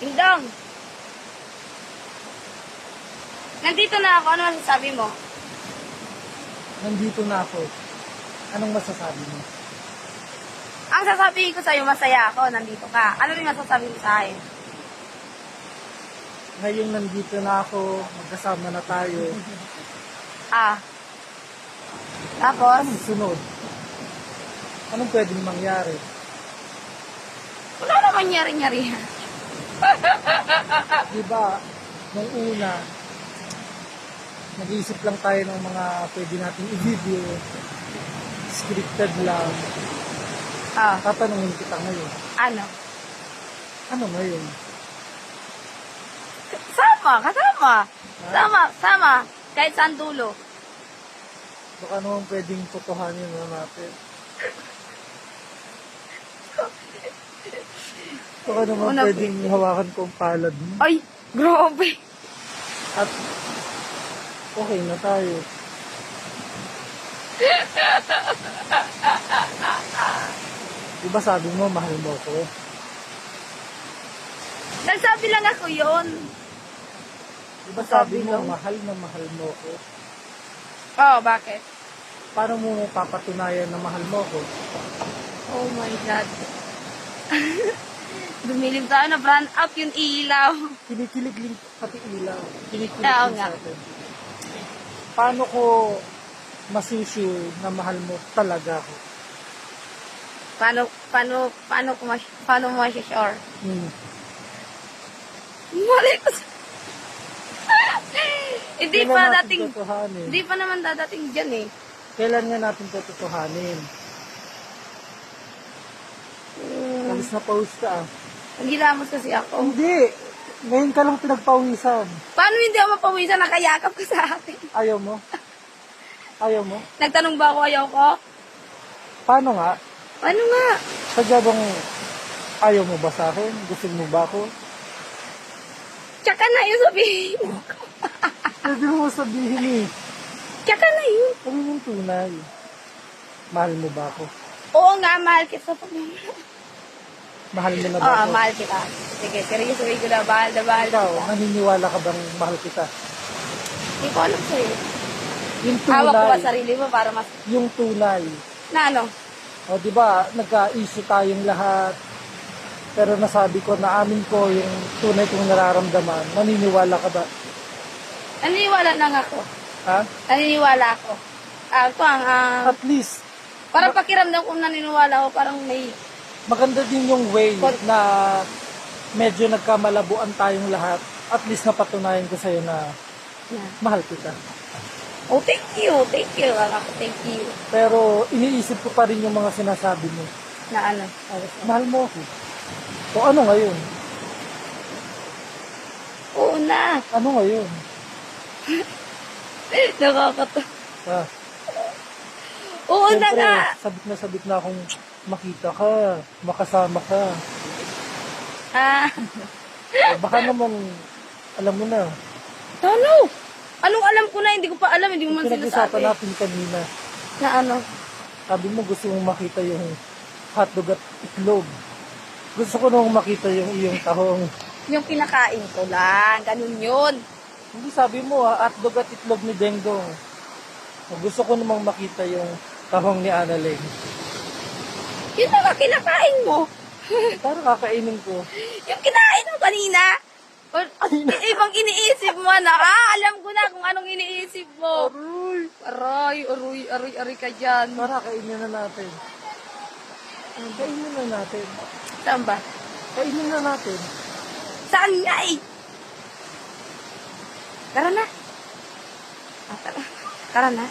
Dingdong! Nandito na ako. Ano masasabi mo? Nandito na ako. Anong masasabi mo? Ang sasabihin ko sa'yo, masaya ako. Nandito ka. Ano rin masasabi mo sa akin? Ngayong nandito na ako, magkasama na tayo. Tapos, Anong sunod? Anong pwedeng mangyari? wala naman nyari-nyari. Diba, nung una, nag-iisip lang tayo ng mga pwede nating i-video. Scripted lang. Tatanungin kita ngayon. Ano? Ano ngayon? Sama. Kahit saan dulo. Baka naman pwedeng totohanin na natin. Baka naman Una, pwedeng hawakan ko ang palad mo. Ay, grabe. At okay na tayo. Diba sabi mo, mahal mo ko? Nagsabi lang ako yon. Diba sabi Sabi mo, lang. mahal mo ko? Oh, bakit? Paano mo papatunayan na mahal mo ko? Oh my God. Dumilim tayo na brand out yung ilaw. Kinikilig din pati ilaw. Kinikilig Oo din nga. sa atin. Paano ko masusure na mahal mo talaga ako? Paano mo sure? Mali ko sa... Hindi Kailan pa natin dating... totohanin? Hindi pa naman dadating dyan eh. Kailan nga natin totohanin? Alis na pause ka ah. Nagilamos kasi ako. Hindi! Ngayon ka lang pinagpawisan. Paano hindi ako mapawisan? Nakayakap ka sa akin. Ayaw mo? Ayaw mo? Nagtanong ba ako ayaw ko? Paano nga? Ano nga? Sadya bang ayaw mo ba sa akin? Gusto mo ba ako? Tsaka na yun sabihin mo. Pwede mo sabihin eh. Tsaka na yun. Kami yung tunay. Mahal mo ba ako? Oo nga, mahal kita. Mahal mo na ba Oo, ako? mahal kita. Sige, seryosoy ko na. Mahal na mahal Ikaw, kita. naniniwala ka bang mahal kita? Hindi ko alam sa'yo. Yung Hawak ko ba tunay. sarili mo para mas... Yung tunay. Na ano? O, di ba, nagka-issue tayong lahat. Pero nasabi ko, naamin ko yung tunay kong nararamdaman. Naniniwala ka ba? Naniniwala lang ako. Ha? Naniniwala ako. At least, Parang pakiramdam kung naniniwala ako, parang may... maganda din yung way na medyo nagkamalabuan tayong lahat. At least napatunayan ko sa'yo na mahal kita. Oh, thank you. Thank you. Thank you. Pero iniisip ko pa rin yung mga sinasabi mo. Na ano? Mahal mo ako. O ano ngayon? Oo na. Ano ngayon? Nakakatawa. Ah, Oo na siyempre, nga. sabik na akong makita ka, makasama ka. O baka naman, alam mo na, Ano? Anong alam ko na? Hindi ko pa alam. Hindi mo man pinag-usapan sinasabi. natin kanina. Na ano? Sabi mo gusto mong makita yung hotdog at itlog. Gusto ko nung makita yung iyong tahong. Yung pinakain ko lang. Ganun yun. Hindi sabi mo hotdog at itlog ni Dengdong. Gusto ko namang makita yung tahong ni Annalyn. Yun na nga kinakain mo. Parang kakainin ko. Yung kinain mo kanina. Ibang iniisip mo na. Alam ko na kung anong iniisip mo. Aroy ka dyan. Para kainin na natin. Kainin na natin. Saan ba? Kainin na natin. Saan nga eh? Tara na. Tara na.